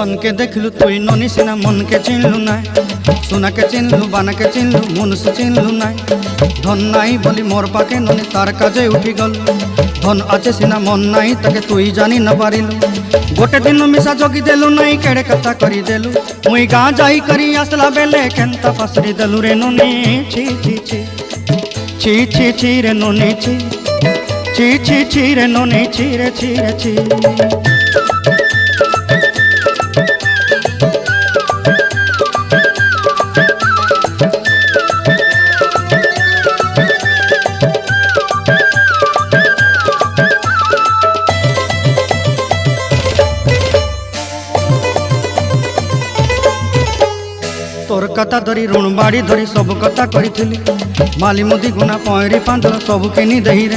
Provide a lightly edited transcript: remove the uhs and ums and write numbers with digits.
धन के देखलु तुई ननी सिना मन के चिन्हलु ना सोना के चिन्हलु बाना के चिन्हलु मनुष्य चिन्हलु ना धन नाई बोली मोर पाके ननी तार काजे उठी गल धन आचे सिना मन नाई ताके तुई जानी न पारिलु गोटे दिन मिसा जगी देलु नाई केड़े कथा करी देलु मुई गाँ जाई करी आसला बेले केंता पसरी देलु रे ननी छी छी छी छी छी छी रे ननी छी छी छी छी रे ननी छी रे छी रे छी। तोर कथा धरी ऋण बाड़ी धरी सब कथा करी माली मुदी गुना पहरी पांदर सब किनी दही रे।